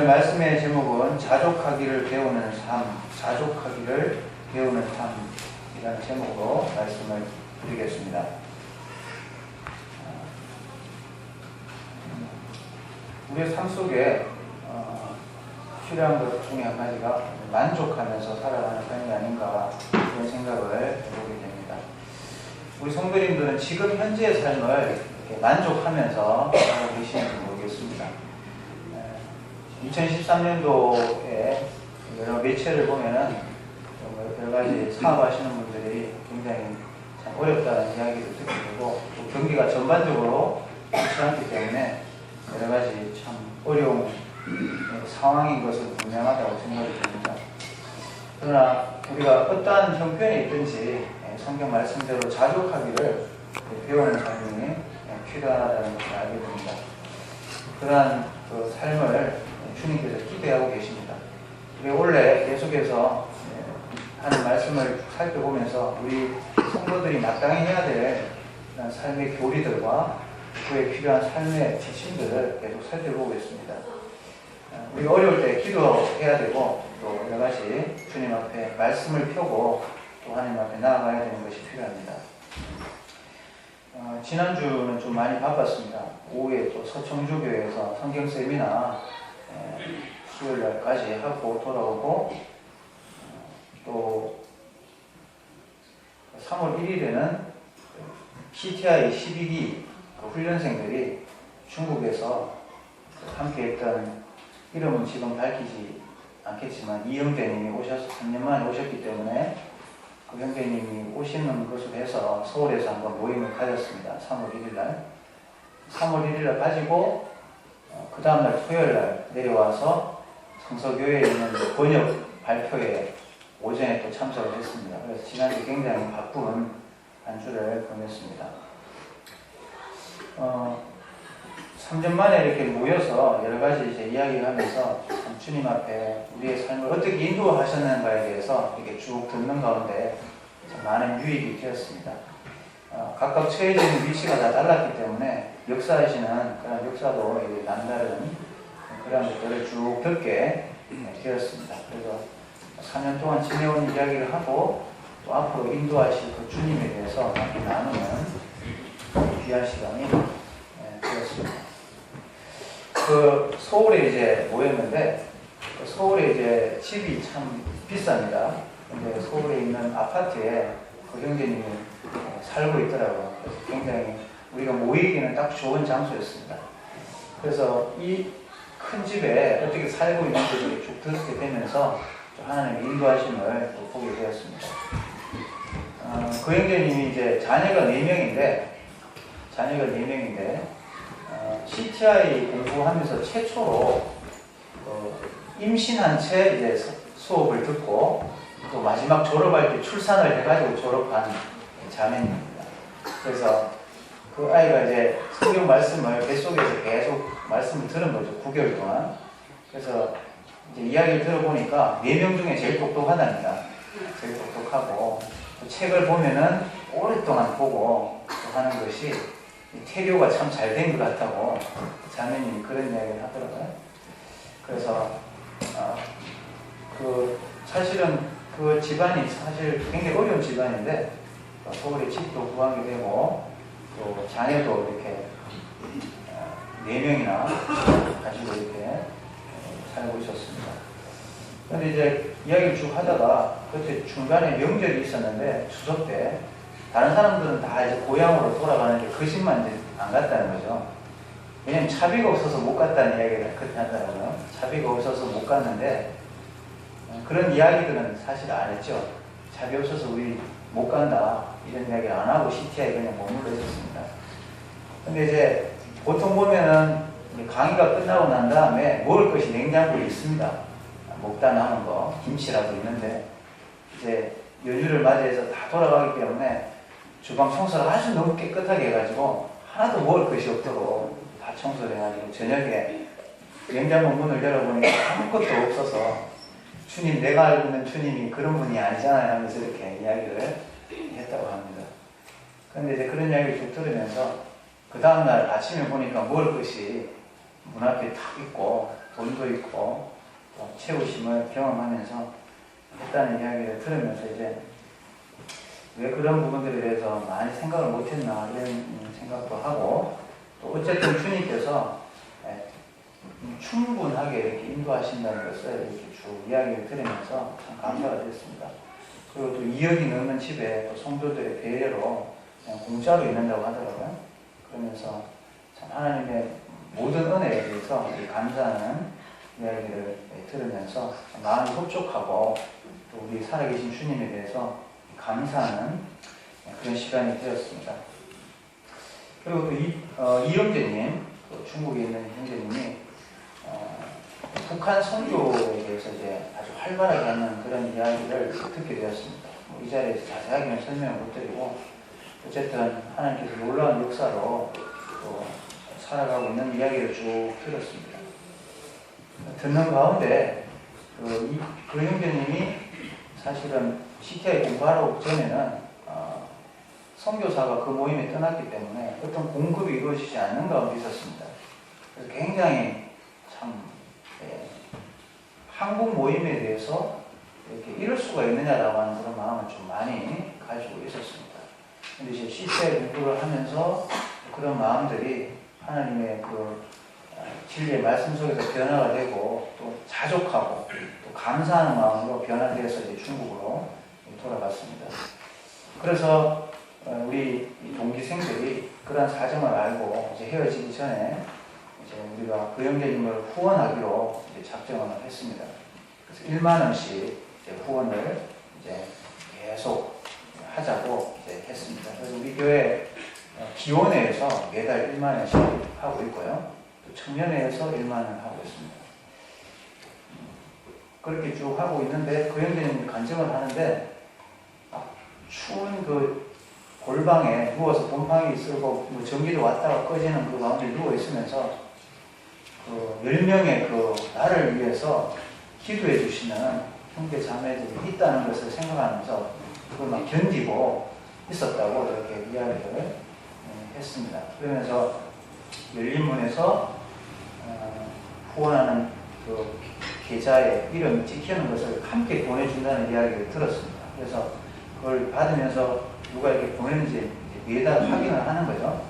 오늘 말씀의 제목은 자족하기를 배우는 삶, 자족하기를 배우는 삶이라는 제목으로 말씀을 드리겠습니다. 우리의 삶 속에 필요한 것 중에 한 가지가 만족하면서 살아가는 삶이 아닌가 그런 생각을 해보게 됩니다. 우리 성도님들은 지금 현재의 삶을 이렇게 만족하면서 살고 계시는지 모르겠습니다. 2013년도에 여러 매체를 보면은 여러 가지 사업하시는 분들이 굉장히 참 어렵다는 이야기를 듣게 되고 또 경기가 전반적으로 좋지 않기 때문에 여러 가지 참 어려운 상황인 것은 분명하다고 생각이 듭니다. 그러나 우리가 어떠한 형편에 있든지 성경 말씀대로 자족하기를 배우는 삶이 필요하다는 것을 알게 됩니다. 그러한 그 삶을 주님께서 기대하고 계십니다. 우리 원래 계속해서 하는 말씀을 살펴보면서 우리 성도들이 마땅히 해야 될 삶의 교리들과 그에 필요한 삶의 지침들을 계속 살펴보고 있습니다. 우리가 어려울 때 기도해야 되고 또 여러 가지 주님 앞에 말씀을 펴고 또 하나님 앞에 나아가야 되는 것이 필요합니다. 지난주는 좀 많이 바빴습니다. 오후에 또 서청주교에서 성경 세미나 수요일 날까지 하고 돌아오고 또 3월 1일에는 CTI 12기 훈련생들이 중국에서 함께 했던 이름은 지금 밝히지 않겠지만 이 형제님이 오셔서 3년 만에 오셨기 때문에 그 형제님이 오시는 것으로 해서 서울에서 한번 모임을 가졌습니다. 3월 1일날 3월 1일날 가지고 그 다음날 토요일날 내려와서 성서교회에 있는 번역 발표에 오전에 또 참석을 했습니다. 그래서 지난주 굉장히 바쁜 한 주를 보냈습니다. 3년 만에 이렇게 모여서 여러 가지 이제 이야기를 하면서 주님 앞에 우리의 삶을 어떻게 인도하셨는가에 대해서 이렇게 쭉 듣는 가운데 많은 유익이 되었습니다. 각각 처해져 있는 위치가 다 달랐기 때문에 역사하시는 그런 역사도 남다른 그런 것들을 쭉 듣게 되었습니다. 그래서 4년 동안 지내온 이야기를 하고 또 앞으로 인도하실 그 주님에 대해서 함께 나누는 귀한 시간이 되었습니다. 그 서울에 이제 모였는데 서울에 이제 집이 참 비쌉니다. 근데 서울에 있는 아파트에 그 형제님이 살고 있더라고요. 그래서 굉장히 우리가 모이기는 딱 좋은 장소였습니다. 그래서 이 큰 집에 어떻게 살고 있는지를 쭉 듣게 되면서 하나님의 인도하심을 또 보게 되었습니다. 그 형제님이 이제 자녀가 4명인데 CTI 공부하면서 최초로 임신한 채 이제 수업을 듣고 또 마지막 졸업할 때 출산을 해가지고 졸업한 자매입니다. 그래서 그 아이가 이제 성경 말씀을 뱃속에서 계속 말씀을 들은 거죠. 9개월 동안. 그래서 이제 이야기를 들어보니까 4명 중에 제일 똑똑하답니다. 제일 똑똑하고 또 책을 보면은 오랫동안 보고 또 하는 것이 태교가 참 잘 된 것 같다고 자매님이 그런 이야기를 하더라고요. 그래서 사실은 그 집안이 사실 굉장히 어려운 집안인데 서울에 집도 구하게 되고 또 자녀도 이렇게 4명이나 가지고 이렇게 살고 있었습니다. 그런데 이제 이야기를 쭉 하다가 그때 중간에 명절이 있었는데 추석 때 다른 사람들은 다 이제 고향으로 돌아가는데 그 집만 이제 안 갔다는 거죠. 왜냐면 차비가 없어서 못 갔다는 이야기를 그렇게 하더라고요. 차비가 없어서 못 갔는데 그런 이야기들은 사실 안 했죠. 차비 없어서 우리 못 간다 이런 이야기를 안 하고 CTI 그냥 머물러 있었습니다. 근데 이제 보통 보면은 강의가 끝나고 난 다음에 먹을 것이 냉장고에 있습니다. 먹다 남은 거 김치라도 있는데 이제 연휴를 맞이해서 다 돌아가기 때문에 주방 청소를 아주 너무 깨끗하게 해가지고 하나도 먹을 것이 없도록 다 청소를 해가지고 저녁에 냉장고 문을 열어보니까 아무것도 없어서 주님, 내가 알고 있는 주님이 그런 분이 아니잖아요 하면서 이렇게 이야기를 했다고 합니다. 그런데 이제 그런 이야기를 쭉 들으면서 그 다음날 아침에 보니까 먹을 것이 문 앞에 탁 있고 돈도 있고 또 채우심을 경험하면서 했다는 이야기를 들으면서 이제 왜 그런 부분들에 대해서 많이 생각을 못했나 이런 생각도 하고, 또 어쨌든 주님께서 충분하게 이렇게 인도하신다는 것을 이렇게 쭉 이야기를 들으면서 참 감사가 됐습니다. 그리고 또 2억이 넘는 집에 또 성도들의 배려로 그냥 공짜로 있는다고 하더라고요. 그러면서 참 하나님의 모든 은혜에 대해서 감사하는 이야기를 들으면서 마음이 흡족하고 또 우리 살아계신 주님에 대해서 감사하는 그런 시간이 되었습니다. 그리고 또 이영재님, 중국에 있는 형제님이 북한 선교에 대해서 이제 아주 활발하게 하는 그런 이야기를 듣게 되었습니다. 이 자리에서 자세하게는 설명을 못 드리고, 어쨌든 하나님께서 놀라운 역사로 또 살아가고 있는 이야기를 쭉 들었습니다. 듣는 가운데 그 형제님이 사실은 CTI 공부하러 전에는 선교사가 그 모임에 떠났기 때문에 어떤 공급이 이루어지지 않는 가운데 있었습니다. 그래서 굉장히 참 한국 모임에 대해서 이렇게 이럴 수가 있느냐라고 하는 그런 마음을 좀 많이 가지고 있었습니다. 근데 이제 CTI 공부를 하면서 그런 마음들이 하나님의 그 진리의 말씀 속에서 변화가 되고 또 자족하고 또 감사하는 마음으로 변화되어서 이제 중국으로 돌아갔습니다. 그래서 우리 동기생들이 그런 사정을 알고 이제 헤어지기 전에 이제 우리가 그 형제님을 후원하기로 이제 작정을 했습니다. 그래서 1만 원씩 이제 후원을 이제 계속 하자고 이제 했습니다. 그래서 우리 교회 기원회에서 매달 1만 원씩 하고 있고요. 또 청년회에서 1만 원 하고 있습니다. 그렇게 쭉 하고 있는데 그 형제님이 간증을 하는데 추운 그 골방에 누워서 곰팡이 쓰고 뭐 전기도 왔다가 꺼지는 그 가운데 누워 있으면서 그 10명의 그 나를 위해서 기도해 주시는 형제 자매들이 있다는 것을 생각하면서 그걸 막 견디고 있었다고 이렇게 이야기를 했습니다. 그러면서 열린문에서 후원하는 그 계좌에 이름 찍히는 것을 함께 보내준다는 이야기를 들었습니다. 그래서 그걸 받으면서 누가 이렇게 보냈는지 매달 확인을 하는 거죠.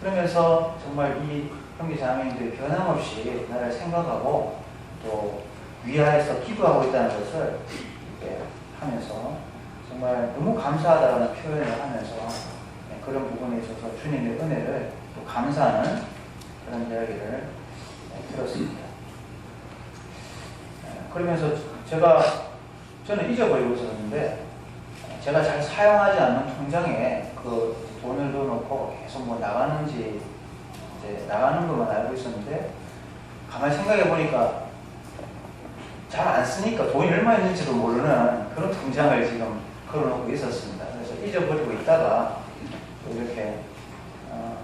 그러면서 정말 이 형제 자매님들이 변함없이 나를 생각하고 또 위하여서 기도하고 있다는 것을 이렇게 하면서 정말 너무 감사하다는 표현을 하면서 그런 부분에 있어서 주님의 은혜를 또 감사하는 그런 이야기를 들었습니다. 그러면서 저는 잊어버리고 있었는데 제가 잘 사용하지 않는 통장에 그 돈을 넣어놓고 계속 뭐 나가는지 이제 나가는 것만 알고 있었는데 가만히 생각해 보니까 잘 안 쓰니까 돈이 얼마 있는지도 모르는 그런 통장을 지금 걸어놓고 있었습니다. 그래서 잊어버리고 있다가 또 이렇게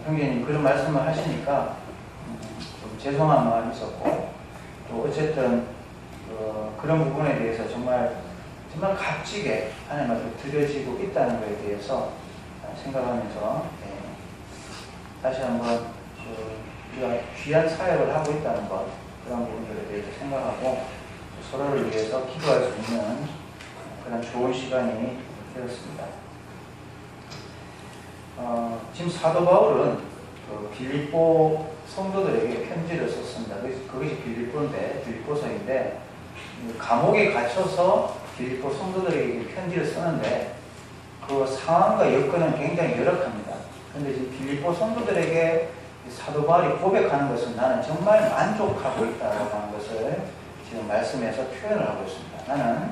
형제님 그런 말씀을 하시니까 좀 죄송한 마음이 있었고, 또 어쨌든 그런 부분에 대해서 정말 값지게 하나님 앞에 드려지고 있다는 것에 대해서 생각하면서 다시 한번 우리가 귀한 사역을 하고 있다는 것, 그런 부분들에 대해서 생각하고 서로를 위해서 기도할 수 있는 그런 좋은 시간이 되었습니다. 지금 사도 바울은 빌립보 성도들에게 편지를 썼습니다. 그것이 빌립보서인데 감옥에 갇혀서 빌립보 성도들에게 편지를 쓰는데 그 상황과 여건은 굉장히 열악합니다. 그런데 지금 빌립보 성도들에게 사도 바울이 고백하는 것은 나는 정말 만족하고 있다고 하는 것을 지금 말씀에서 표현을 하고 있습니다. 나는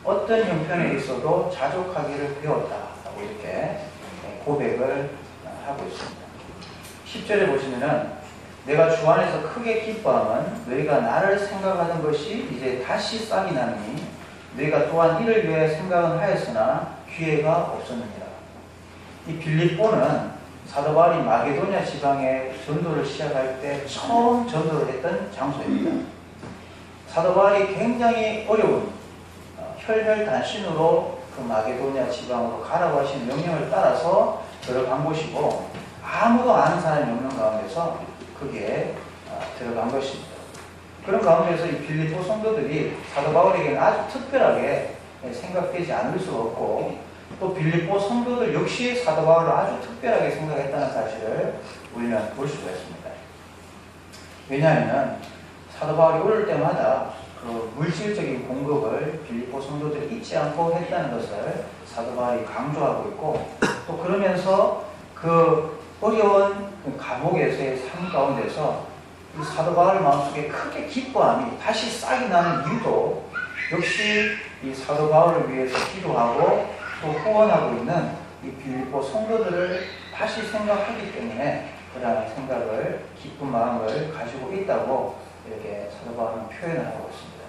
어떤 형편에 있어도 자족하기를 배웠다라고 이렇게 고백을 하고 있습니다. 10절에 보시면은 내가 주 안에서 크게 기뻐함은 너희가 나를 생각하는 것이 이제 다시 싹이 나니 너희가 또한 이를 위해 생각은 하였으나 기회가 없었느니라. 이 빌립보는 사도 바울이 마게도냐 지방에 전도를 시작할 때 처음 전도를 했던 장소입니다. 사도 바울이 굉장히 어려운 혈혈단신으로 그 마게도냐 지방으로 가라고 하신 명령을 따라서 들어간 곳이고 아무도 아는 사람이 없는 가운데서 거기에 들어간 것입니다. 그런 가운데서 이 빌립보 성도들이 사도 바울에게는 아주 특별하게 생각되지 않을 수가 없고, 또 빌립보 성도들 역시 사도 바울을 아주 특별하게 생각했다는 사실을 우리는 볼 수가 있습니다. 왜냐하면 사도 바울이 오를 때마다 그 물질적인 공급을 빌립보 성도들이 잊지 않고 했다는 것을 사도 바울이 강조하고 있고, 또 그러면서 그 어려운 그 감옥에서의 삶 가운데서 이 사도 바울 마음속에 크게 기뻐함이 다시 싹이 나는 이유도 역시 이 사도 바울을 위해서 기도하고 또 후원하고 있는 이 빌립보 성도들을 다시 생각하기 때문에 그러한 생각을, 기쁜 마음을 가지고 있다고 이렇게 사도 바울은 표현을 하고 있습니다.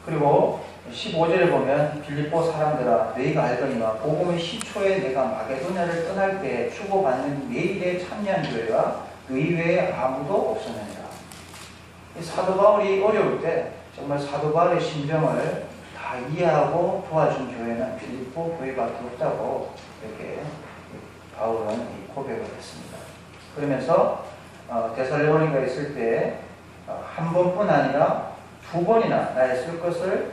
그리고 15절에 보면 빌립보 사람들아 너희가 알거니와 복음의 시초에 내가 마게도냐를 떠날 때 주고받는 매일의 참여한 교회와 너희 외에 아무도 없었느니라. 사도 바울이 어려울 때 정말 사도 바울의 심정을 다 이해하고 도와준 교회는 빌립보 교회밖에 없다고 이렇게 바울은 고백을 했습니다. 그러면서 데살로니가에 있을 때 한 번뿐 아니라 두 번이나 나의 쓸 것을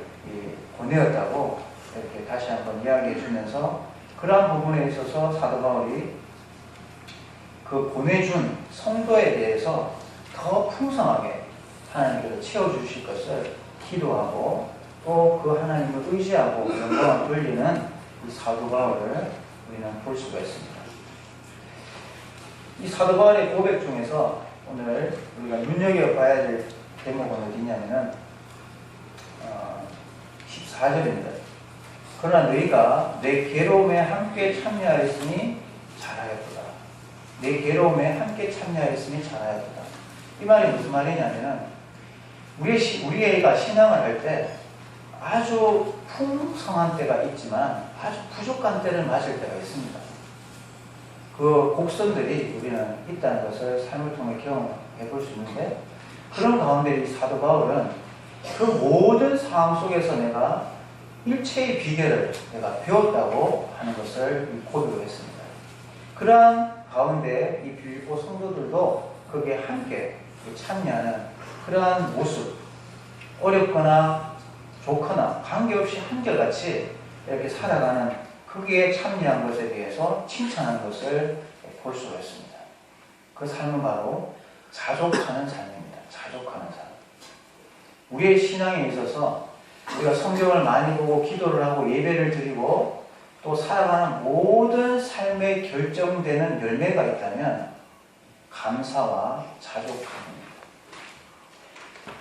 보내었다고 이렇게 다시 한번 이야기해 주면서, 그러한 부분에 있어서 사도 바울이 그 보내준 성도에 대해서 더 풍성하게 하나님께서 채워주실 것을 기도하고 또 그 하나님을 의지하고 영광을 돌리는 이 사도 바울을 우리는 볼 수가 있습니다. 이 사도 바울의 고백 중에서 오늘 우리가 눈여겨봐야 될 대목은 어디냐면은 14절입니다. 그러나 너희가 내 괴로움에 함께 참여하였으니 잘하였도다. 내 괴로움에 함께 참여하였으니 잘하였도다. 이 말이 무슨 말이냐면은 우리가 신앙을 할 때 아주 풍성한 때가 있지만 아주 부족한 때를 맞을 때가 있습니다. 그 곡선들이 우리는 있다는 것을 삶을 통해 경험해 볼 수 있는데, 그런 가운데 이 사도 바울은 그 모든 상황 속에서 내가 일체의 비결을 내가 배웠다고 하는 것을 고백을 했습니다. 그러한 가운데 이 빌립보 성도들도 거기에 함께 참여하는 그러한 모습, 어렵거나 좋거나 관계없이 한결같이 이렇게 살아가는 거기에 참여한 것에 대해서 칭찬하는 것을 볼 수가 있습니다. 그 삶은 바로 자족하는 삶입니다. 자족하는 삶. 우리의 신앙에 있어서 우리가 성경을 많이 보고 기도를 하고 예배를 드리고 또 살아가는 모든 삶에 결정되는 열매가 있다면 감사와 자족함입니다.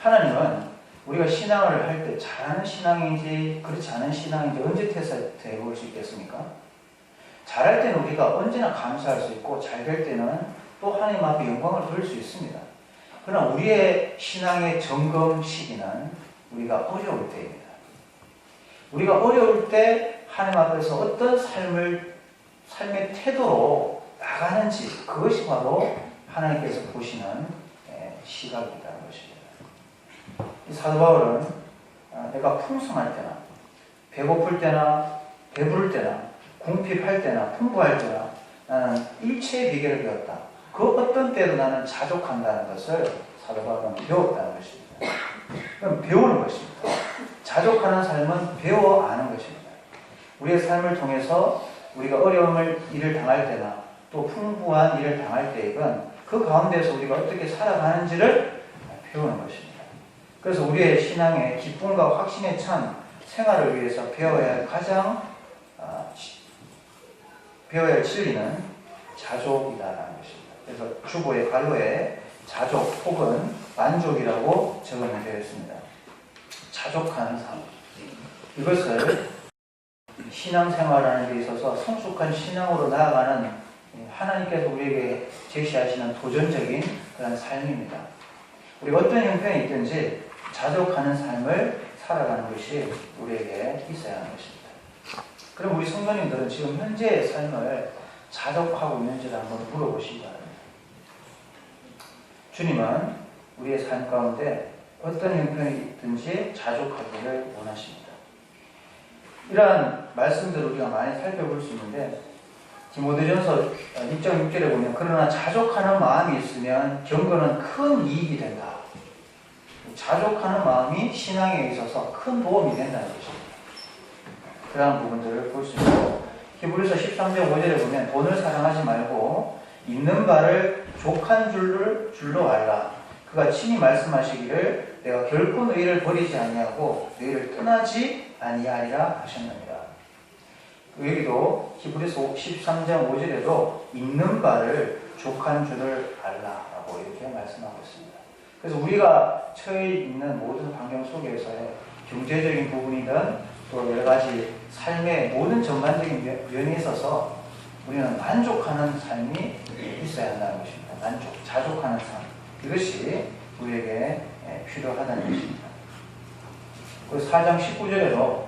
하나님은 우리가 신앙을 할 때 잘하는 신앙인지 그렇지 않은 신앙인지 언제 테스트해 볼 수 있겠습니까? 잘할 때는 우리가 언제나 감사할 수 있고 잘 될 때는 또 하나님 앞에 영광을 돌릴 수 있습니다. 그러나 우리의 신앙의 점검 시기는 우리가 어려울 때입니다. 우리가 어려울 때 하나님 앞에서 어떤 삶의 태도로 나가는지, 그것이 바로 하나님께서 보시는 시각이라는 것입니다. 이 사도 바울은 내가 풍성할 때나 배고플 때나 배부를 때나 궁핍할 때나 풍부할 때나 나는 일체의 비결을 배웠다. 그 어떤 때도 나는 자족한다는 것을 사도 바울은 배웠다는 것입니다. 그럼 배우는 것입니다. 자족하는 삶은 배워 아는 것입니다. 우리의 삶을 통해서 우리가 어려움을 일을 당할 때나 또 풍부한 일을 당할 때에는 그 가운데서 우리가 어떻게 살아가는지를 배우는 것입니다. 그래서 우리의 신앙의 기쁨과 확신에 찬 생활을 위해서 배워야 할 진리는 자족이다라는 것입니다. 그래서 주보의 갈로에 자족 혹은 만족이라고 적어내되어 있습니다. 자족하는 삶. 이것을 신앙생활하는 데 있어서 성숙한 신앙으로 나아가는 하나님께서 우리에게 제시하시는 도전적인 그런 삶입니다. 우리가 어떤 형편이 있든지 자족하는 삶을 살아가는 것이 우리에게 있어야 하는 것입니다. 그럼 우리 성도님들은 지금 현재의 삶을 자족하고 있는지를 한번 물어보시기 바랍니다. 주님은 우리의 삶 가운데 어떤 형편이 있든지 자족하기를 원하십니다. 이러한 말씀들을 우리가 많이 살펴볼 수 있는데, 디모데전서 2.6절에 보면 그러나 자족하는 마음이 있으면 경건은 큰 이익이 된다. 자족하는 마음이 신앙에 있어서 큰 도움이 된다는 것입니다. 그러한 부분들을 볼 수 있고, 히브리서 13장 5절에 보면 돈을 사랑하지 말고 있는 바를 족한 줄로 알라. 그가 친히 말씀하시기를 내가 결코 너희를 버리지 아니하고 너희를 떠나지 아니하리라 하셨느니라. 여기도 히브리서 13장 5절에도 있는 바를 족한 줄을 알라라고 이렇게 말씀하고 있습니다. 그래서 우리가 처해 있는 모든 환경 속에서의 경제적인 부분이든 또 여러 가지 삶의 모든 전반적인 면에 있어서 우리는 만족하는 삶이 있어야 한다는 것입니다. 자족하는 삶. 이것이 우리에게 필요하다는 것입니다. 그 4장 19절에도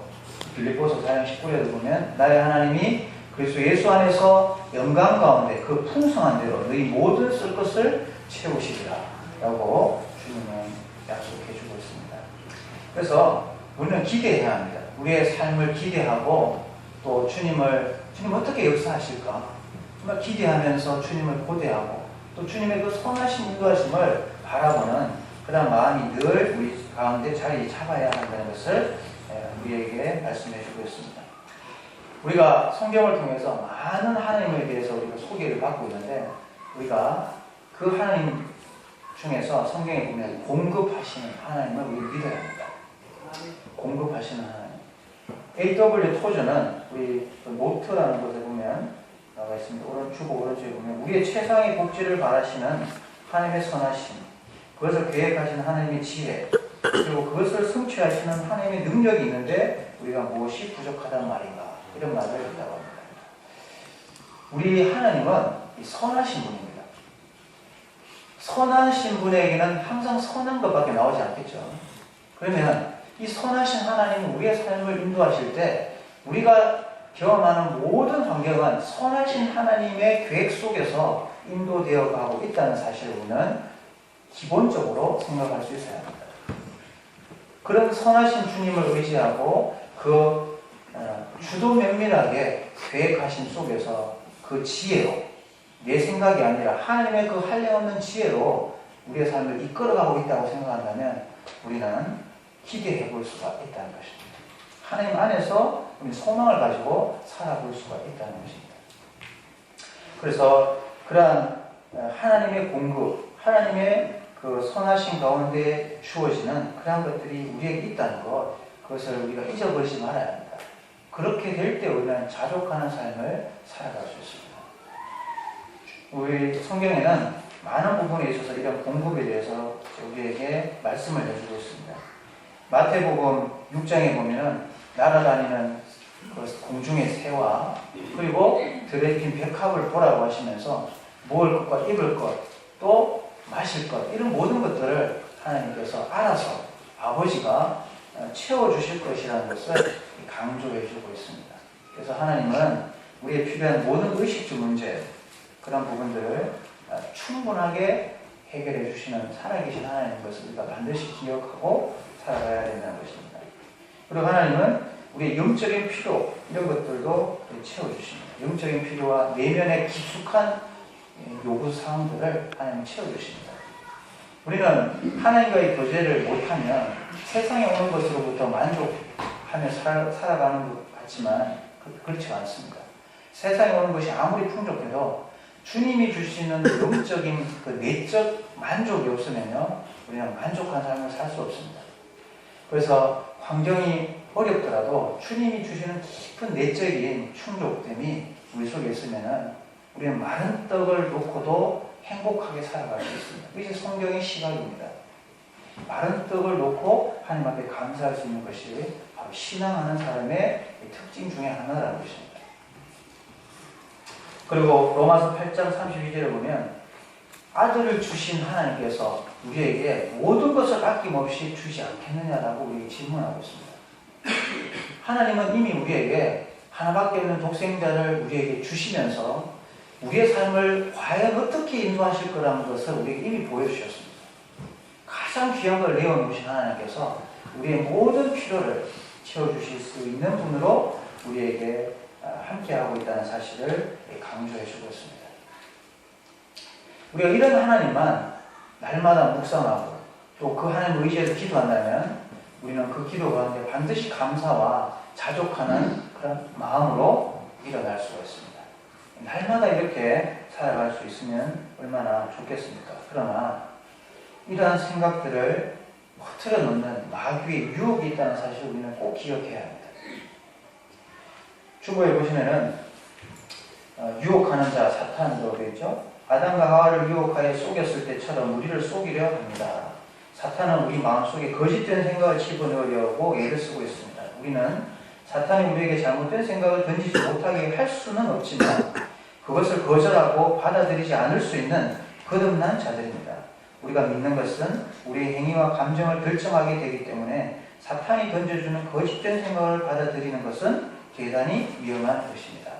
빌립보서 4장 19절에도 보면 나의 하나님이 그리스도 예수 안에서 영광 가운데 그 풍성한 대로 너희 모든 쓸 것을 채우시리라 라고 주님은 약속해 주고 있습니다. 그래서 우리는 기대해야 합니다. 우리의 삶을 기대하고 또 주님 어떻게 역사하실까 정말 기대하면서 주님을 고대하고 또 주님의 그 선하신 인도하심을 바라보는 그런 마음이 늘 우리 가운데 자리 잡아야 한다는 것을 우리에게 말씀해 주고 있습니다. 우리가 성경을 통해서 많은 하나님에 대해서 우리가 소개를 받고 있는데 우리가 그 하나님 중에서 성경에 보면 공급하시는 하나님을 우리 믿어야 합니다. 공급하시는 하나님. A.W. 토저는 우리 노트라는 곳에 보면 나와 있습니다. 오른쪽에 보면 우리의 최상의 복지를 바라시는 하나님의 선하심, 그것을 계획하시는 하나님의 지혜, 그리고 그것을 성취하시는 하나님의 능력이 있는데 우리가 무엇이 부족하단 말인가 이런 말을 했다고 합니다. 우리 하나님은 선하신 분입니다. 선하신 분에게는 항상 선한 것밖에 나오지 않겠죠. 그러면 이 선하신 하나님은 우리의 삶을 인도하실 때 우리가 경험하는 모든 환경은 선하신 하나님의 계획 속에서 인도되어 가고 있다는 사실을 우리는 기본적으로 생각할 수 있어야 합니다. 그런 선하신 주님을 의지하고 그 주도 면밀하게 계획하신 속에서 그 지혜로 내 생각이 아니라 하나님의 그 한량없는 지혜로 우리의 삶을 이끌어가고 있다고 생각한다면 우리는 기대해 볼 수가 있다는 것입니다. 하나님 안에서 우리 소망을 가지고 살아볼 수가 있다는 것입니다. 그래서 그러한 하나님의 공급, 하나님의 그 선하신 가운데 주어지는 그러한 것들이 우리에게 있다는 것, 그것을 우리가 잊어버리지 말아야 합니다. 그렇게 될 때 우리는 자족하는 삶을 살아갈 수 있습니다. 우리 성경에는 많은 부분에 있어서 이런 공급에 대해서 우리에게 말씀을 해주고 있습니다. 마태복음 6장에 보면은 날아다니는 그 공중의 새와 그리고 들에 핀 백합을 보라고 하시면서 먹을 것과 입을 것 또 마실 것 이런 모든 것들을 하나님께서 알아서 아버지가 채워주실 것이라는 것을 강조해 주고 있습니다. 그래서 하나님은 우리의 필요한 모든 의식주 문제 그런 부분들을 충분하게 해결해 주시는 살아계신 하나님인 것을 우리가 반드시 기억하고 살아가야 된다는 것입니다. 그리고 하나님은 우리의 영적인 필요 이런 것들도 채워주십니다. 영적인 필요와 내면의 깊숙한 요구사항들을 하나님은 채워주십니다. 우리는 하나님과의 교제를 못하면 세상에 오는 것으로부터 만족하며 살아가는 것 같지만 그렇지 않습니다. 세상에 오는 것이 아무리 풍족해도 주님이 주시는 영적인 그 내적 만족이 없으면요 우리는 만족한 삶을 살 수 없습니다. 그래서 환경이 어렵더라도 주님이 주시는 깊은 내적인 충족됨이 우리 속에 있으면은 우리는 마른 떡을 놓고도 행복하게 살아갈 수 있습니다. 이것이 성경의 시각입니다. 마른 떡을 놓고 하나님 앞에 감사할 수 있는 것이 바로 신앙하는 사람의 특징 중에 하나라는 것입니다. 그리고 로마서 8장 32절에 보면 아들을 주신 하나님께서 우리에게 모든 것을 아낌없이 주지 않겠느냐라고 우리에게 질문하고 있습니다. 하나님은 이미 우리에게 하나밖에 없는 독생자를 우리에게 주시면서 우리의 삶을 과연 어떻게 인도하실 거라는 것을 우리에게 이미 보여주셨습니다. 가장 귀한 걸 내어놓으신 하나님께서 우리의 모든 필요를 채워주실 수 있는 분으로 우리에게 함께하고 있다는 사실을 강조해주고 있습니다. 우리가 이런 하나님만 날마다 묵상하고 또 그 하나님을 의지해서 기도한다면 우리는 그 기도 가운데 반드시 감사와 자족하는 그런 마음으로 일어날 수가 있습니다. 날마다 이렇게 살아갈 수 있으면 얼마나 좋겠습니까? 그러나 이러한 생각들을 흐트러 놓는 마귀의 유혹이 있다는 사실을 우리는 꼭 기억해야 합니다. 주보에 보시면은 유혹하는 자 사탄이라고 되어 있죠. 아담과 하와를 유혹하여 속였을 때처럼 우리를 속이려 합니다. 사탄은 우리 마음속에 거짓된 생각을 집어넣으려고 애를 쓰고 있습니다. 우리는 사탄이 우리에게 잘못된 생각을 던지지 못하게 할 수는 없지만 그것을 거절하고 받아들이지 않을 수 있는 거듭난 자들입니다. 우리가 믿는 것은 우리의 행위와 감정을 결정하게 되기 때문에 사탄이 던져주는 거짓된 생각을 받아들이는 것은 대단히 위험한 것입니다.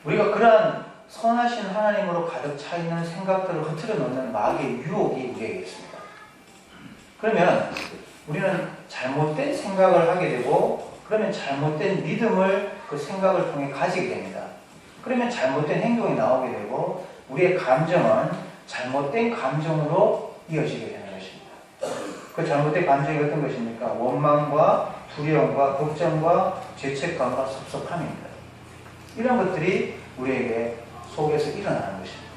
우리가 그러한 선하신 하나님으로 가득 차 있는 생각들을 흐트러 놓는 마귀의 유혹이 우리에게 있습니다. 그러면 우리는 잘못된 생각을 하게 되고 그러면 잘못된 믿음을 그 생각을 통해 가지게 됩니다. 그러면 잘못된 행동이 나오게 되고 우리의 감정은 잘못된 감정으로 이어지게 되는 것입니다. 그 잘못된 감정이 어떤 것입니까? 원망과 두려움과 걱정과 죄책감과 섭섭함입니다. 이런 것들이 우리에게 속에서 일어나는 것입니다.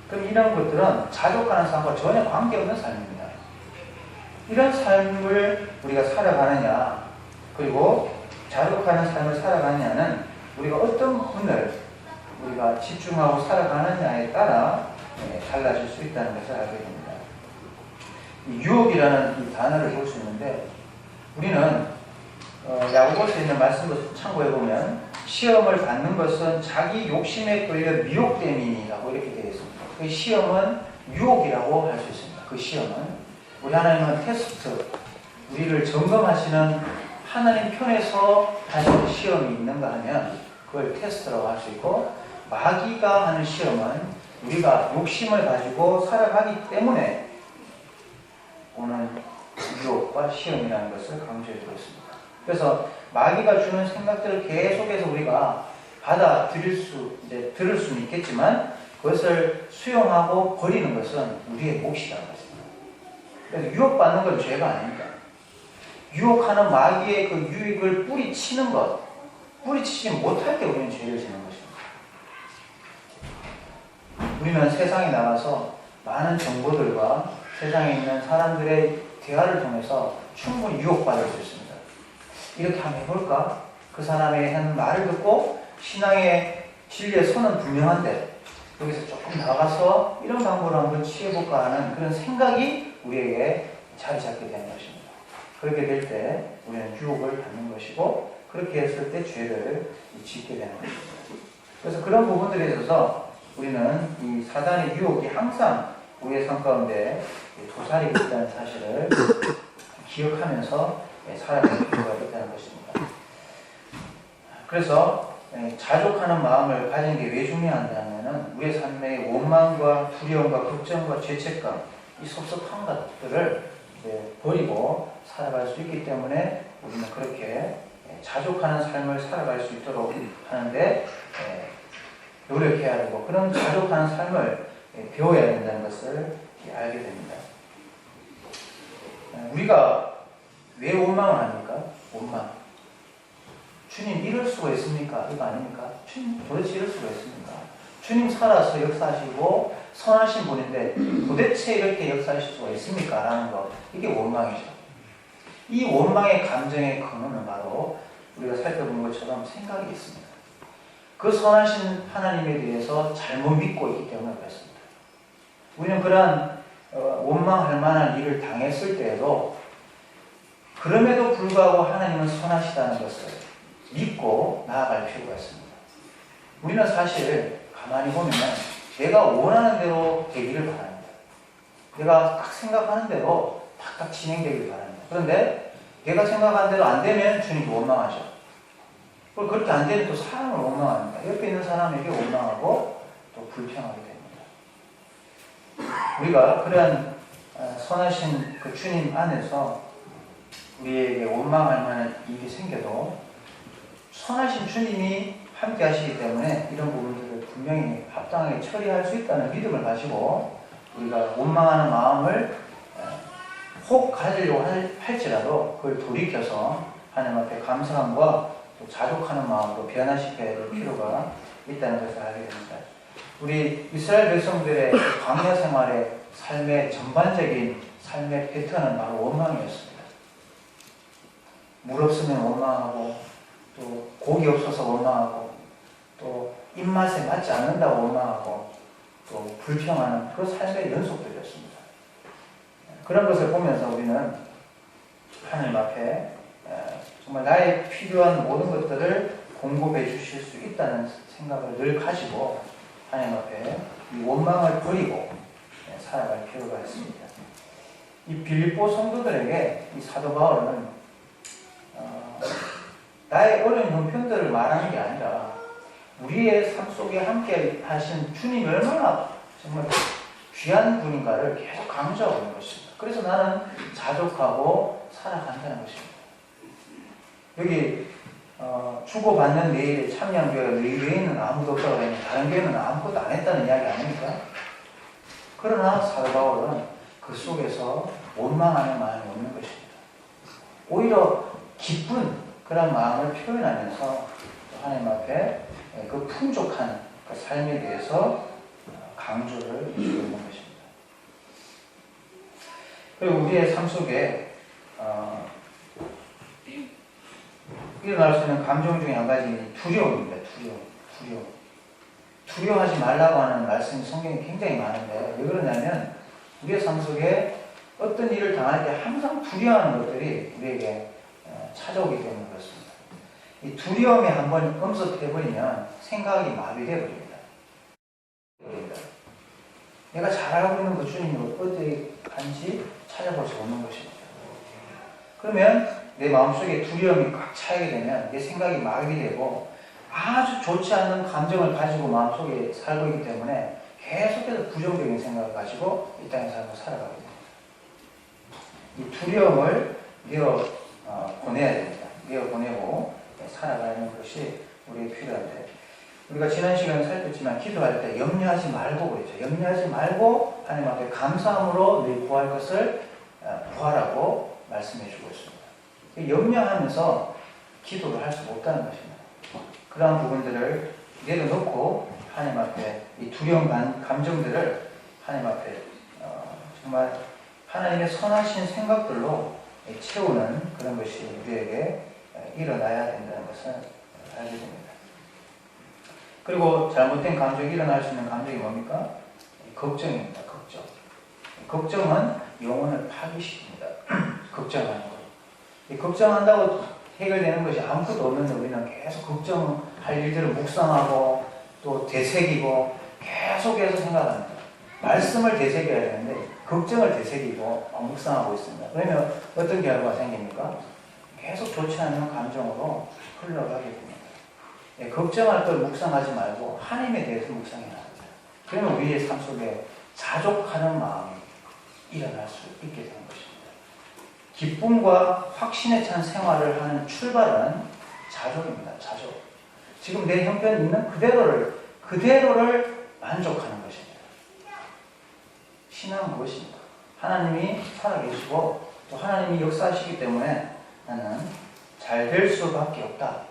그럼 이런 것들은 자족하는 삶과 전혀 관계없는 삶입니다. 이런 삶을 우리가 살아가느냐 그리고 자족하는 삶을 살아가느냐는 우리가 어떤 부분을 우리가 집중하고 살아가느냐에 따라 달라질 수 있다는 것을 알게 됩니다. 이 유혹이라는 이 단어를 볼 수 있는데 우리는 야고보서에 있는 말씀도 참고해보면 시험을 받는 것은 자기 욕심에 끌려 미혹됨이라고 이렇게 되어 있습니다. 그 시험은 유혹이라고 할 수 있습니다. 그 시험은 우리 하나님은 테스트, 우리를 점검하시는 하나님 편에서 하시는 시험이 있는가 하면 그걸 테스트라고 할 수 있고 마귀가 하는 시험은 우리가 욕심을 가지고 살아가기 때문에 오는 유혹과 시험이라는 것을 강조해주고 있습니다. 그래서 마귀가 주는 생각들을 계속해서 우리가 들을 수는 있겠지만 그것을 수용하고 버리는 것은 우리의 몫이라는 것입니다. 그래서 유혹받는 건 죄가 아닙니다. 유혹하는 마귀의 그 유익을 뿌리치는 것, 뿌리치지 못할 때 우리는 죄를 지는 것입니다. 우리는 세상에 나가서 많은 정보들과 세상에 있는 사람들의 대화를 통해서 충분히 유혹받을 수 있습니다. 이렇게 한번 해볼까? 그 사람의 하는 말을 듣고 신앙의 진리의 선은 분명한데 여기서 조금 나가서 이런 방법으로 한번 취해볼까 하는 그런 생각이 우리에게 자리 잡게 되는 것입니다. 그렇게 될 때 우리는 유혹을 받는 것이고 그렇게 했을 때 죄를 짓게 되는 것입니다. 그래서 그런 부분들에 있어서 우리는 이 사단의 유혹이 항상 우리의 삶 가운데 도사리고 있다는 사실을 기억하면서 살아가는 필요가 있다는 것입니다. 그래서 자족하는 마음을 가지는 게 왜 중요하냐면 우리의 삶의 원망과 두려움과 걱정과 죄책감, 이 섭섭한 것들을 버리고 살아갈 수 있기 때문에 우리는 그렇게 자족하는 삶을 살아갈 수 있도록 하는데 노력해야 되고 그런 자족하는 삶을 배워야 된다는 것을 알게 됩니다. 우리가 왜 원망을 합니까? 원망. 주님 이럴 수가 있습니까? 이거 아닙니까? 주님 도대체 이럴 수가 있습니까? 주님 살아서 역사하시고 선하신 분인데 도대체 이렇게 역사하실 수가 있습니까? 라는 것. 이게 원망이죠. 이 원망의 감정의 근원은 바로 우리가 살펴본 것처럼 생각이 있습니다. 그 선하신 하나님에 대해서 잘못 믿고 있기 때문에 그렇습니다. 우리는 그러한 원망할 만한 일을 당했을 때에도 그럼에도 불구하고 하나님은 선하시다는 것을 믿고 나아갈 필요가 있습니다. 우리는 사실 가만히 보면 내가 원하는 대로 되기를 바랍니다. 내가 딱 생각하는 대로 탁탁 진행되기를 바랍니다. 그런데 내가 생각한 대로 안 되면 주님이 원망하죠. 그리고 그렇게 안 되면 또 사람을 원망합니다. 옆에 있는 사람에게 원망하고 또 불평하게 됩니다. 우리가 그런 선하신 그 주님 안에서 우리에게 원망할 만한 일이 생겨도 선하신 주님이 함께 하시기 때문에 이런 부분들을 분명히 합당하게 처리할 수 있다는 믿음을 가지고 우리가 원망하는 마음을 혹 가지려고 할지라도 그걸 돌이켜서 하나님 앞에 감사함과 또 자족하는 마음으로 변화시켜야 될 필요가 있다는 것을 알게 됩니다. 우리 이스라엘 백성들의 광야 생활의 삶의 전반적인 삶의 패턴은 바로 원망이었습니다. 물 없으면 원망하고, 또 고기 없어서 원망하고, 또 입맛에 맞지 않는다고 원망하고, 또 불평하는 그런 삶의 연속들이었습니다. 그런 것을 보면서 우리는 하나님 앞에 정말 나의 필요한 모든 것들을 공급해 주실 수 있다는 생각을 늘 가지고 하나님 앞에 이 원망을 버리고 살아갈 필요가 있습니다. 이 빌립보 성도들에게 이 사도 바울은 나의 어려운 형편들을 말하는 게 아니라 우리의 삶 속에 함께 하신 주님이 얼마나 정말 귀한 분인가를 계속 강조하고 있는 것입니다. 그래서 나는 자족하고 살아간다는 것입니다. 여기 주고받는 내일에 참여교회가 너희 외에는 아무도 없다고 하면 다른 교회는 아무것도 안 했다는 이야기 아닙니까? 그러나 사도 바울은 그 속에서 원망하는 마음이 없는 것입니다. 오히려 기쁜 그런 마음을 표현하면서 하나님 앞에 그 풍족한 그 삶에 대해서 강조를 해주고 있는 것입니다. 그리고 우리의 삶 속에 일어날 수 있는 감정 중에 한 가지는 두려움입니다. 두려워하지 말라고 하는 말씀이 성경에 굉장히 많은데 왜 그러냐면 우리의 삶 속에 어떤 일을 당할 때 항상 두려워하는 것들이 우리에게 찾아오기 때문에 그렇습니다. 이 두려움이 한번 엄습해버리면 생각이 마비되어 버립니다. 내가 잘 알고 있는 그 주님이 어디 간지 찾아볼 수 없는 것입니다. 그러면 내 마음속에 두려움이 꽉 차게 되면 내 생각이 마비되고 아주 좋지 않은 감정을 가지고 마음속에 살고 있기 때문에 계속해서 부정적인 생각을 가지고 이 땅에 살고 살아가게 됩니다. 이 두려움을 보내야 됩니다. 보내고 살아가는 것이 우리에게 필요한데 우리가 지난 시간에 살폈지만 기도할 때 염려하지 말고 그랬죠. 염려하지 말고 하나님 앞에 감사함으로 늘 구할 것을 구하라고 말씀해 주고 있습니다. 염려하면서 기도를 할 수 없다는 것입니다. 그러한 부분들을 내려놓고 하나님 앞에 이 두려운 감정들을 하나님 앞에 정말 하나님의 선하신 생각들로 채우는 그런 것이 우리에게 일어나야 된다는 것을 알게 됩니다. 그리고 잘못된 감정이 일어날 수 있는 감정이 뭡니까? 걱정입니다. 걱정은 영혼을 파괴시킵니다. 걱정하는 것. 이 걱정한다고 해결되는 것이 아무것도 없는데 우리는 계속 걱정할 일들을 묵상하고 또 되새기고 계속해서 생각합니다. 말씀을 되새겨야 되는데 걱정을 되새기고 묵상하고 있습니다. 그러면 어떤 결과가 생깁니까? 계속 좋지 않은 감정으로 흘러가게 됩니다. 걱정할 걸 묵상하지 말고 하나님에 대해서 묵상해야 합니다. 그러면 우리의 삶 속에 자족하는 마음이 일어날 수 있게 되는 것입니다. 기쁨과 확신에 찬 생활을 하는 출발은 자족입니다. 자족. 지금 내 형편 있는 그대로를 만족하는 것입니다. 신앙은 무엇입니까? 하나님이 살아계시고 또 하나님이 역사하시기 때문에 나는 잘 될 수밖에 없다.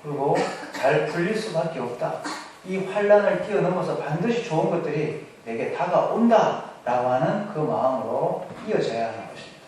그리고 잘 풀릴 수밖에 없다. 이 환난을 뛰어넘어서 반드시 좋은 것들이 내게 다가온다 라고 하는 그 마음으로 이어져야 하는 것입니다.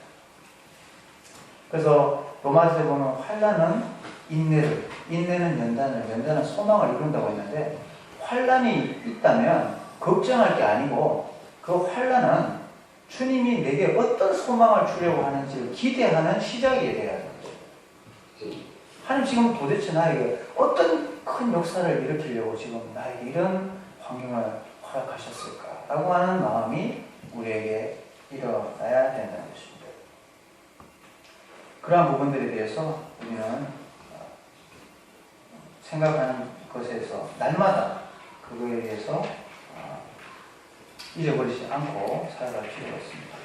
그래서 로마서에 보면 환난은 인내는 연단은 소망을 이룬다고 했는데 환난이 있다면 걱정할 게 아니고 그 환난은 주님이 내게 어떤 소망을 주려고 하는지를 기대하는 시작이 되어야 하는 거죠. 하나님 지금 도대체 나에게 어떤 큰 역사를 일으키려고 지금 나에게 이런 환경을 허락하셨을까? 라고 하는 마음이 우리에게 일어나야 된다는 것입니다. 그러한 부분들에 대해서 우리는 생각하는 것에서 날마다 그거에 대해서 잊어버리지 않고 살아갈 필요가 있습니다.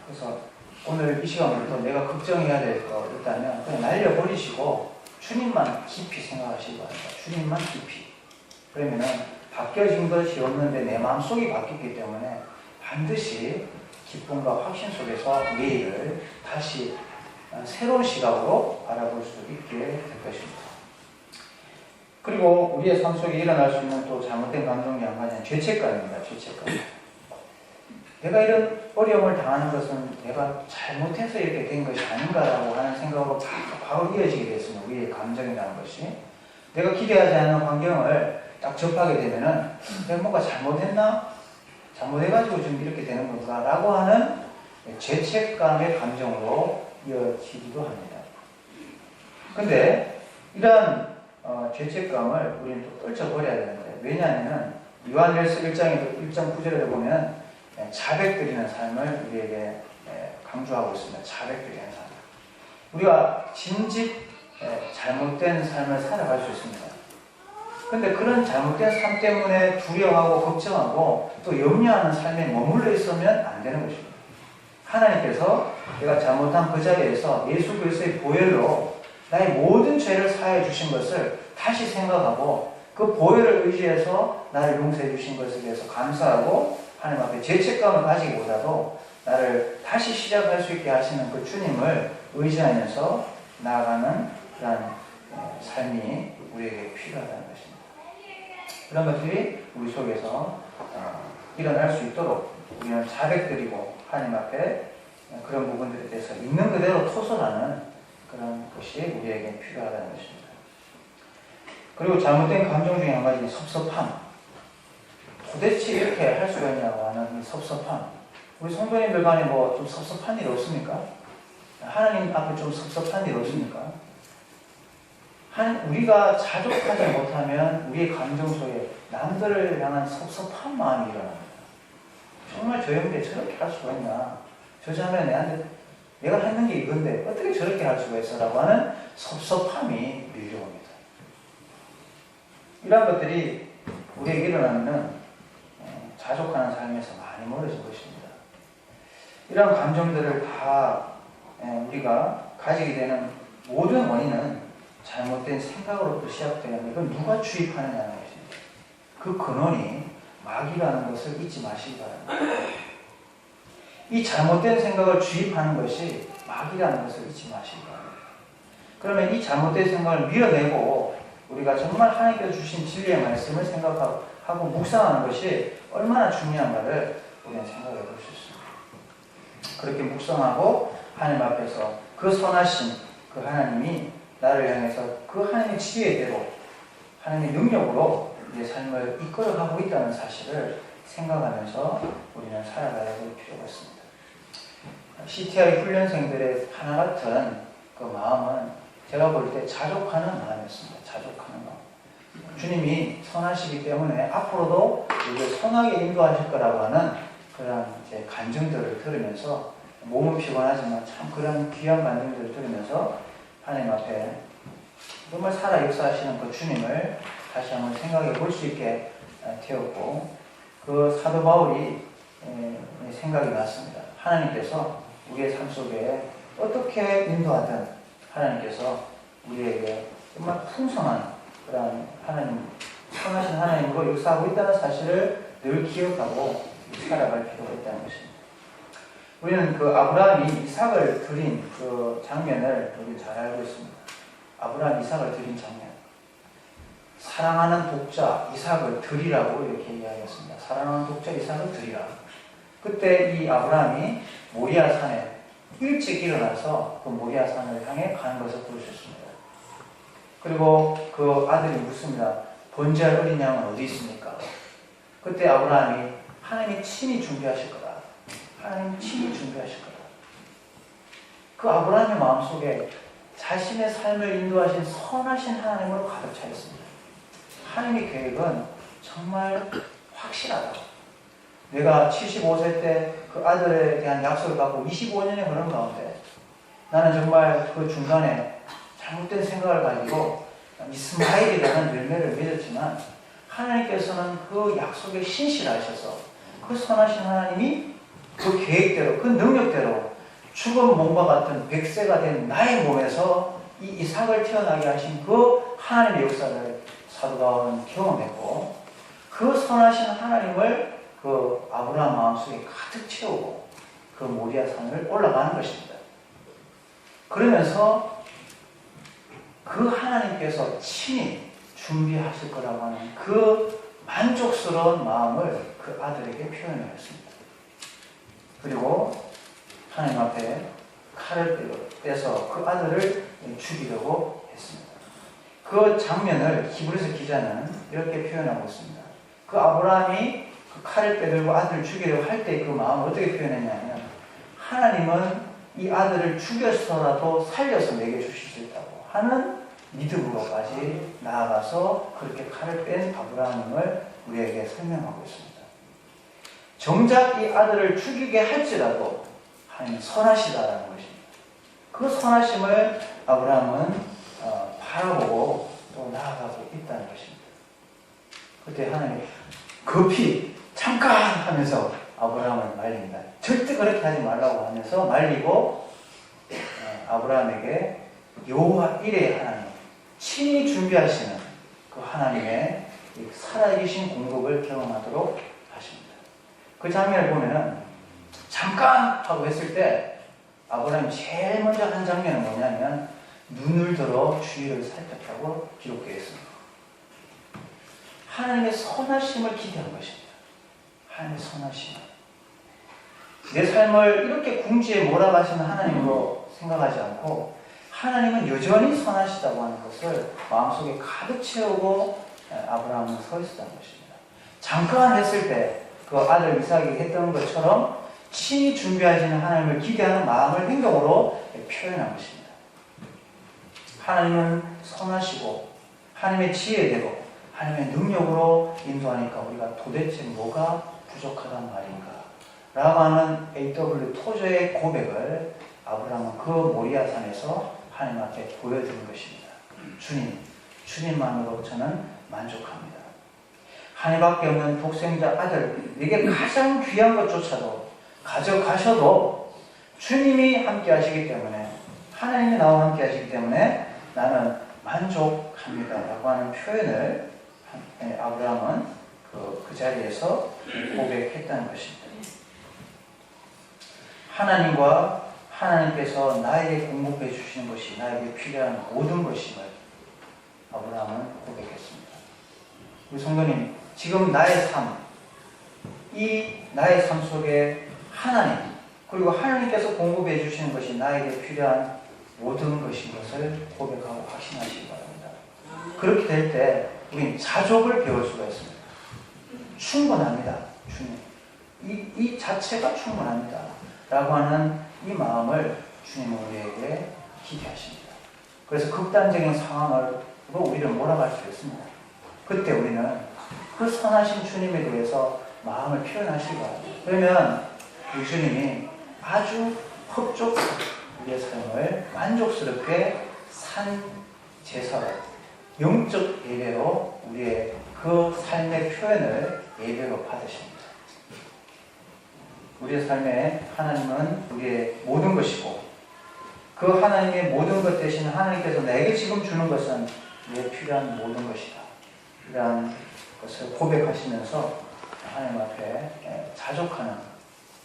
그래서 오늘 이 시간부터 내가 걱정해야 될 거 있다면 그냥 날려버리시고 주님만 깊이 생각하시기 바랍니다. 주님만 깊이. 그러면은 바뀌어진 것이 없는데 내 마음속이 바뀌었기 때문에 반드시 기쁨과 확신 속에서 내일을 다시 새로운 시각으로 바라볼 수 있게 될 것입니다. 그리고 우리의 삶 속에 일어날 수 있는 또 잘못된 감정 중 한 가지는 죄책감입니다. 죄책감. 내가 이런 어려움을 당하는 것은 내가 잘못해서 이렇게 된 것이 아닌가라고 하는 생각으로 바로 이어지게 됐습니다. 우리의 감정이라는 것이. 내가 기대하지 않는 환경을 딱 접하게 되면은 내가 뭔가 잘못했나? 잘못해가지고 지금 이렇게 되는 건가? 라고 하는 죄책감의 감정으로 이어지기도 합니다. 근데 이러한 죄책감을 우리는 또 떨쳐버려야 되는데, 왜냐하면 요한일서 1장 9절에 보면 자백 드리는 삶을 우리에게 강조하고 있습니다. 자백 드리는 삶. 우리가 진즉 잘못된 삶을 살아갈 수 있습니다. 근데 그런 잘못된 삶 때문에 두려워하고 걱정하고 또 염려하는 삶에 머물러 있으면 안 되는 것입니다. 하나님께서 내가 잘못한 그 자리에서 예수 그리스도의 보혈로 나의 모든 죄를 사해 주신 것을 다시 생각하고 그 보혈을 의지해서 나를 용서해 주신 것에 대해서 감사하고 하나님 앞에 죄책감을 가지기보다도 나를 다시 시작할 수 있게 하시는 그 주님을 의지하면서 나아가는 그런 삶이 우리에게 필요하다는 것입니다. 그런 것들이 우리 속에서 일어날 수 있도록 우리는 자백드리고 하나님 앞에 그런 부분들에 대해서 있는 그대로 토설하는 그런 것이 우리에게 필요하다는 것입니다. 그리고 잘못된 감정 중에 한 가지 섭섭함. 도대체 이렇게 할 수가 있냐고 하는 이 섭섭함. 우리 성도님들 간에 뭐 좀 섭섭한 일 없습니까? 하나님 앞에 좀 섭섭한 일 없습니까? 우리가 자족하지 못하면 우리의 감정 속에 남들을 향한 섭섭한 마음이 일어납니다. 정말 저 형제 저렇게 할 수가 있나? 저 자매 내가 했는 게 이건데 어떻게 저렇게 할 수가 있어? 라고 하는 섭섭함이 밀려옵니다. 이런 것들이 우리에게 일어나면 자족하는 삶에서 많이 멀어진 것입니다. 이런 감정들을 다 우리가 가지게 되는 모든 원인은 잘못된 생각으로부터 시작되는 이걸 누가 주입하느냐는 것입니다. 그 근원이 마귀라는 것을 잊지 마시기 바랍니다. 이 잘못된 생각을 주입하는 것이 마귀라는 것을 잊지 마시기 바랍니다. 그러면 이 잘못된 생각을 밀어내고 우리가 정말 하나님께서 주신 진리의 말씀을 생각하고 묵상하는 것이 얼마나 중요한가를 우리는 생각해 볼 수 있습니다. 그렇게 묵상하고 하나님 앞에서 그 선하신 그 하나님이 나를 향해서 그 하나님의 지혜대로 하나님의 능력으로 내 삶을 이끌어가고 있다는 사실을 생각하면서 우리는 살아가야 할 필요가 있습니다. CTI 훈련생들의 하나 같은 그 마음은 제가 볼 때 자족하는 마음이었습니다. 자족하는 마음. 주님이 선하시기 때문에 앞으로도 우리를 선하게 인도하실 거라고 하는 그런 이제 간증들을 들으면서 몸은 피곤하지만 참 그런 귀한 간증들을 들으면서 하나님 앞에 정말 살아 역사하시는 그 주님을 다시 한번 생각해 볼 수 있게 되었고, 그 사도 바울이 생각이 났습니다. 하나님께서 우리의 삶 속에 어떻게 인도하든 하나님께서 우리에게 정말 풍성한 그런 하나님, 선하신 하나님으로 역사하고 있다는 사실을 늘 기억하고 살아갈 필요가 있다는 것입니다. 우리는 그 아브라함이 이삭을 드린 그 장면을 우리 잘 알고 있습니다. 아브라함이 이삭을 드린 장면. 사랑하는 독자 이삭을 드리라고 이렇게 이야기했습니다. 사랑하는 독자 이삭을 드리라. 그때 이 아브라함이 모리아 산에 일찍 일어나서 그 모리아 산을 향해 가는 것을 볼 수 있습니다. 그리고 그 아들이 묻습니다. 번제할 어린 양은 어디 있습니까? 그때 아브라함이 하나님이 친히 준비하실 거다. 하나님 친히 준비하실 거다. 그 아브라함의 마음속에 자신의 삶을 인도하신 선하신 하나님으로 가득 차 있습니다. 하나님의 계획은 정말 확실하다. 내가 75세 때 그 아들에 대한 약속을 갖고 25년의 흐름 가운데 나는 정말 그 중간에 잘못된 생각을 가지고 이스마엘이라는 열매를 맺었지만 하나님께서는 그 약속에 신실하셔서 그 선하신 하나님이 그 계획대로 그 능력대로 죽은 몸과 같은 100세가 된 나의 몸에서 이 이삭을 태어나게 하신 그 하나님의 역사를 사도 바울은 경험했고, 그 선하신 하나님을 그 아브라함 마음속에 가득 채우고 그 모리아 산을 올라가는 것입니다. 그러면서 그 하나님께서 친히 준비하실 거라고 하는 그 만족스러운 마음을 그 아들에게 표현을 했습니다. 그리고 하나님 앞에 칼을 빼서 그 아들을 죽이려고 했습니다. 그 장면을 히브리서 기자는 이렇게 표현하고 있습니다. 그 아브라함이 그 칼을 빼들고 아들을 죽이려고 할 때 그 마음을 어떻게 표현했냐면, 하나님은 이 아들을 죽여서라도 살려서 내게 주실 수 있다고 하는 믿음으로까지 나아가서 그렇게 칼을 뺀 아브라함을 우리에게 설명하고 있습니다. 정작 이 아들을 죽이게 할지라도 하나님은 선하시다라는 것입니다. 그 선하심을 아브라함은 바라보고 또 나아가고 있다는 것입니다. 그때 하나님이 급히 잠깐 하면서 아브라함을 말립니다. 절대 그렇게 하지 말라고 하면서 말리고 아브라함에게 여호와 이레의 하나님, 친히 준비하시는 그 하나님의 살아계신 공급을 경험하도록 하십니다. 그 장면을 보면은 잠깐 하고 했을 때 아브라함이 제일 먼저 한 장면은 뭐냐면 눈을 들어 주위를 살폈다고 기록되어 있습니다. 하나님의 선하심을 기대한 것입니다. 하나님의 선하심. 내 삶을 이렇게 궁지에 몰아가시는 하나님으로 생각하지 않고 하나님은 여전히 선하시다고 하는 것을 마음속에 가득 채우고 아브라함은 서 있었다는 것입니다. 잠깐 했을 때 그 아들 이삭이 했던 것처럼 친히 준비하시는 하나님을 기대하는 마음을 행동으로 표현한 것입니다. 하나님은 선하시고 하나님의 지혜대로 하나님의 능력으로 인도하니까 우리가 도대체 뭐가 부족하단 말인가 라고 하는 A.W. 토저의 고백을 아브라함은 그 모리아산에서 하나님 앞에 보여드린 것입니다. 주님만으로 저는 만족합니다. 하나님밖에 없는 독생자 아들, 내게 가장 귀한 것조차도 가져가셔도 주님이 함께 하시기 때문에, 하나님이 나와 함께 하시기 때문에 나는 만족합니다 라고 하는 표현을 아브라함은 그 자리에서 고백했다는 것입니다. 하나님과 하나님께서 나에게 공급해 주시는 것이 나에게 필요한 모든 것임을 아브라함은 고백했습니다. 우리 성도님, 지금 나의 삶, 이 나의 삶 속에 하나님, 그리고 하나님께서 공급해 주시는 것이 나에게 필요한 모든 것인 것을 고백하고 확신하시기 바랍니다. 그렇게 될 때 우린 자족을 배울 수가 있습니다. 충분합니다. 주님. 이 자체가 충분합니다. 라고 하는 이 마음을 주님은 우리에게 기대하십니다. 그래서 극단적인 상황으로 우리를 몰아갈 수 있습니다. 그때 우리는 그 선하신 주님에 대해서 마음을 표현하시기 바랍니다. 그러면 우리 주님이 아주 흡족한 우리의 삶을 만족스럽게 산 제사로, 영적 예배로 우리의 그 삶의 표현을 예배로 받으십니다. 우리의 삶에 하나님은 우리의 모든 것이고, 그 하나님의 모든 것 대신 하나님께서 내게 지금 주는 것은 내 필요한 모든 것이다. 이러한 것을 고백하시면서 하나님 앞에 자족하는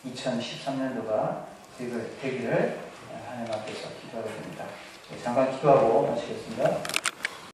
2013년도가 되기를 하나님 앞에서 기도하게 됩니다. 잠깐 기도하고 마치겠습니다.